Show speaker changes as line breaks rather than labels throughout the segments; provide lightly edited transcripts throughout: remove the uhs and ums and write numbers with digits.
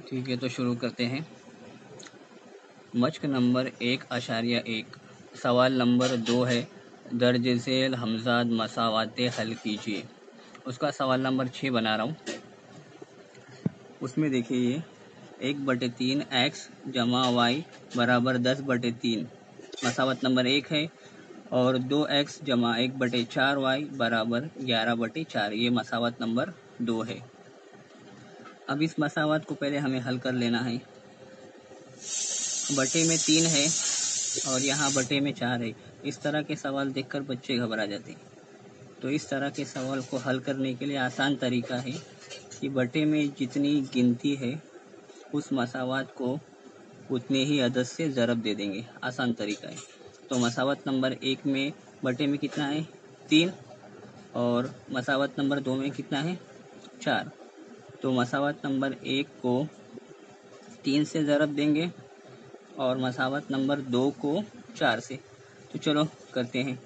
ठीक है, तो शुरू करते हैं। मश्क नंबर 1.1 सवाल नंबर 2 है, दर्ज झेल हमजाद मसावाते हल कीजिए। उसका सवाल नंबर 6 बना रहा हूँ। उसमें देखिए ये 1/3 x जमा वाई बराबर 10/3 मसावत नंबर 1 है, और 2x जमा 1/4 वाई बराबर 11/4 ये मसावत नंबर 2 है। अब इस मसावत को पहले हमें हल कर लेना है। बटे में 3 है और यहाँ बटे में 4 है। इस तरह के सवाल देखकर बच्चे घबरा जाते हैं। तो इस तरह के सवाल को हल करने के लिए आसान तरीका है कि बटे में जितनी गिनती है उस मसावत को उतने ही अदद से ज़रब दे देंगे। आसान तरीका है। तो मसावत नंबर 1 में बटे में कितना है 3, और मसावत नंबर 2 में कितना है 4। तो मसावत नंबर 1 को 3 से ज़रब देंगे और मसावत नंबर 2 को 4 से। तो चलो करते हैं।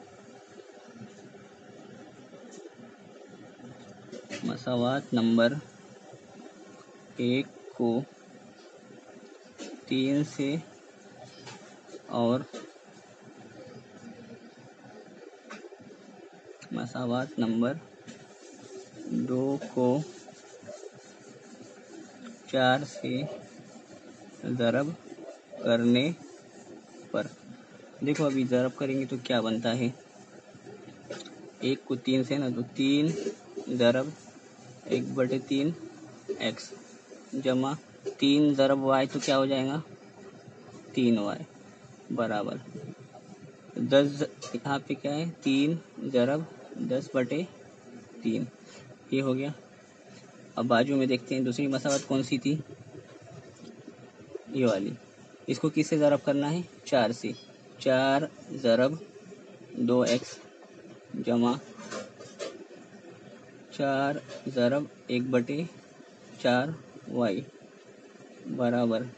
मसावत नंबर 1 को 3 से और मसावत नंबर 2 को 4 से ज़रब करने पर, देखो अभी ज़रब करेंगे तो क्या बनता है। 1 को 3 से ना, तो 3 ज़रब 1/3 x जमा 3 ज़रब y, तो क्या हो जाएगा 3y बराबर 10। यहाँ पे क्या है 3 ज़रब 10/3 ये हो गया। अब बाजू में देखते हैं दूसरी मसावत कौन सी थी, ये वाली। इसको किससे ज़रब करना है 4 से। 4 ज़रब 2x जमा 4 ज़रब 1/4 y बराबर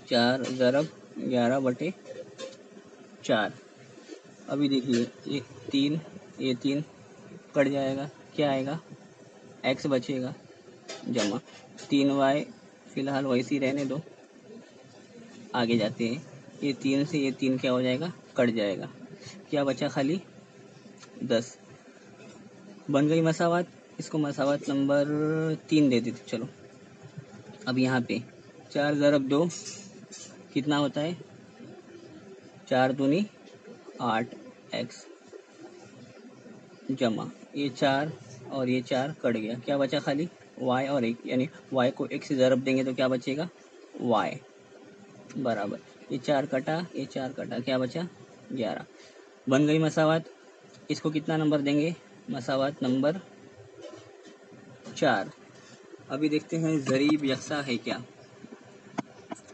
4 ज़रब 11/4। अभी देखिए ये 3 कट जाएगा, क्या आएगा x बचेगा जमा 3y, फिलहाल वैसे रहने दो, आगे जाते हैं। ये 3 से ये 3 क्या हो जाएगा कट जाएगा, क्या बचा खाली 10। बन गई मसावत। इसको मसावत नंबर 3 दे देते चलो। अब यहाँ पे 4 ज़रब 2 कितना होता है 4 दूनी 8x जमा ये 4 और ये 4 कट गया, क्या बचा खाली y और 1, यानी y को 1 से ज़रब देंगे तो क्या बचेगा y बराबर ये 4 कटा ये 4 कटा, क्या बचा 11। बन गई मसावत। इसको कितना नंबर देंगे मसावत नंबर 4। अभी देखते हैं ज़रीब यकसा है क्या।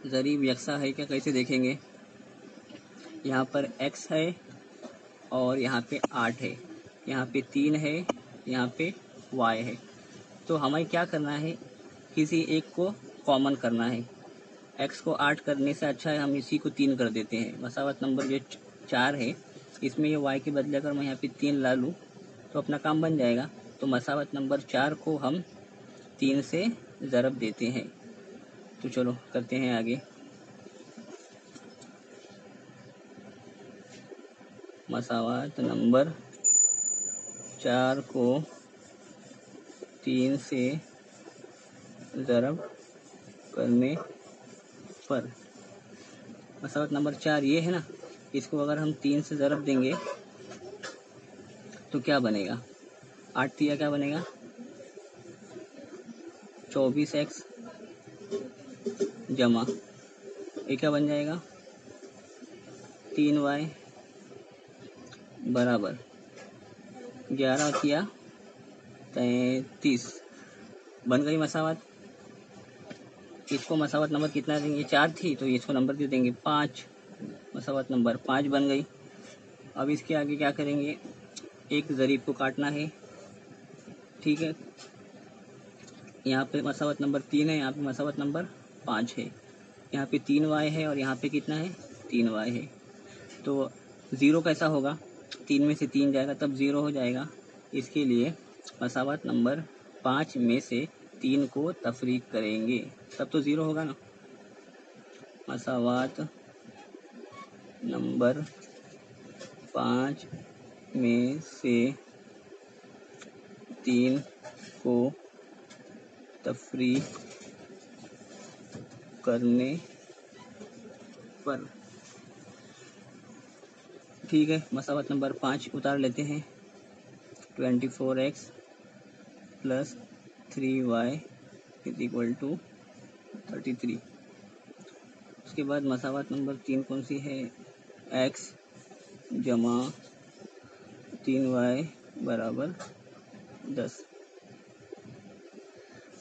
ज़रीब यकसा है क्या कैसे देखेंगे। यहाँ पर x है और यहाँ पे 8 है, यहाँ पे 3 है, यहाँ पे y है। तो हमें क्या करना है, किसी एक को कॉमन करना है। x को 8 करने से अच्छा है हम इसी को 3 कर देते हैं। मसावत नंबर जो 4 है इसमें ये y के बदले अगर मैं यहाँ पे 3 ला लूँ तो अपना काम बन जाएगा। तो मसावत नंबर 4 को हम 3 से ज़रब देते हैं। तो चलो करते हैं आगे। मसावत नंबर 4 को 3 से ज़रब करने पर, मसावत नंबर 4 ये है ना, इसको अगर हम 3 से ज़रब देंगे तो क्या बनेगा 8 तिया क्या बनेगा 24x जमा ये क्या बन जाएगा 3y बराबर 11 तिया 33। बन गई मसावत। इसको मसावत नंबर कितना देंगे 4 थी तो इसको नंबर दे देंगे 5। मसावत नंबर 5 बन गई। अब इसके आगे क्या करेंगे, एक ज़रीब को काटना है। ठीक है, यहाँ पे मसावत नंबर 3 है, यहाँ पे मसावत नंबर 5 है। यहाँ पे 3y है और यहाँ पे कितना है 3y है। तो ज़ीरो कैसा होगा, 3 में से 3 जाएगा तब ज़ीरो हो जाएगा। इसके लिए मसावत नंबर 5 में से 3 को तफरीक करेंगे तब तो 0 होगा ना। मसावात नंबर 5 में से 3 को तफरीक करने पर, ठीक है, मसावत नंबर 5 उतार लेते हैं। 24x plus 3y is equal to 33। उसके बाद मसावत नंबर 3 कौन सी है? x जमा 3y बराबर 10।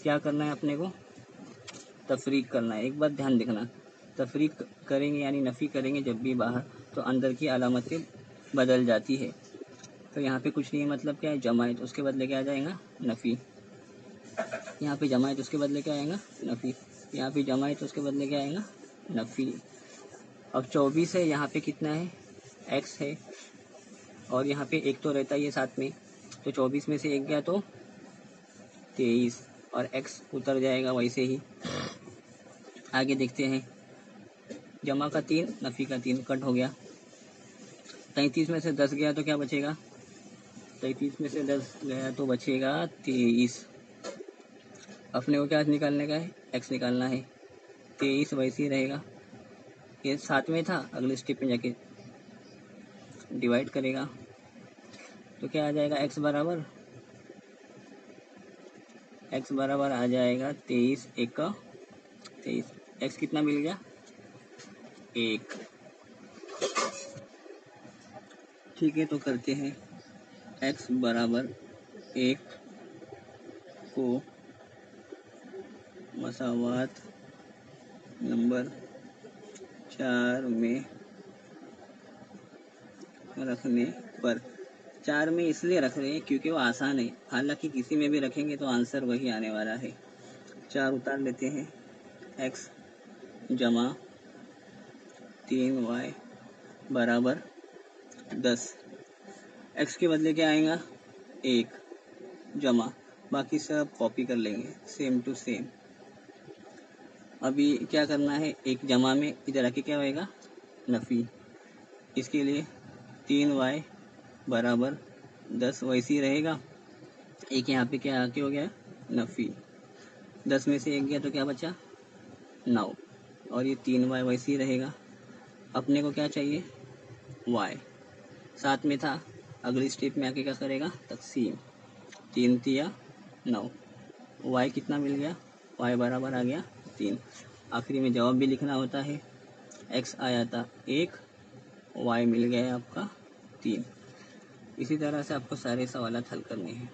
क्या करना है अपने को? तफरीक करना है। एक बात ध्यान देखना, तफरीक करेंगे यानी नफ़ी करेंगे जब भी बाहर, तो अंदर की अलामतें बदल जाती है। तो यहाँ पे कुछ नहीं है, मतलब क्या है, जमा है तो उसके बदले क्या आ जाएगा? नफ़ी। यहाँ पे जमा है तो उसके बदले क्या आएगा? नफ़ी। यहाँ पे जमा है तो उसके बदले क्या आएगा? नफ़ी। अब 24 है, यहाँ पे कितना है? x है, और यहाँ पे एक तो रहता ही है साथ में, तो 24 में से एक गया तो 23, और x उतर जाएगा वैसे ही। आगे देखते हैं, जमा का 3 नफ़ी का 3 कट हो गया। 33 में से 10 गया तो क्या बचेगा? 33 में से 10 गया तो बचेगा 23। अपने को क्या निकालने का है? x निकालना है। 23 वैसे ही रहेगा, ये साथ में था, अगले स्टेप में जाके डिवाइड करेगा तो क्या आ जाएगा? x बराबर आ जाएगा 23 एक का 23। x कितना मिल गया? 1। ठीक है, तो करते हैं। x बराबर 1 को मसावात नंबर 4 में रखने पर, 4 में इसलिए रख रहे हैं क्योंकि वो आसान है, हालांकि किसी में भी रखेंगे तो आंसर वही आने वाला है। 4 उतार लेते हैं। x जमा 3y बराबर 10। x के बदले क्या आएगा? 1 जमा, बाकी सब कॉपी कर लेंगे सेम टू सेम। अभी क्या करना है? एक जमा में इधर आके क्या होएगा? नफ़ी। इसके लिए 3y बराबर 10 वैसे ही रहेगा। एक यहाँ पे क्या आके हो गया? नफ़ी। 10 में से एक गया तो क्या बचा? 9, और ये 3y वैसे ही रहेगा। अपने को क्या चाहिए? y साथ में था, अगली स्टेप में आके क्या करेगा? तकसीम। 3 तिया 9, y कितना मिल गया? y बराबर आ गया 3। आखिरी में जवाब भी लिखना होता है। x आया था 1, y मिल गया आपका 3। इसी तरह से आपको सारे सवाल हल करने हैं।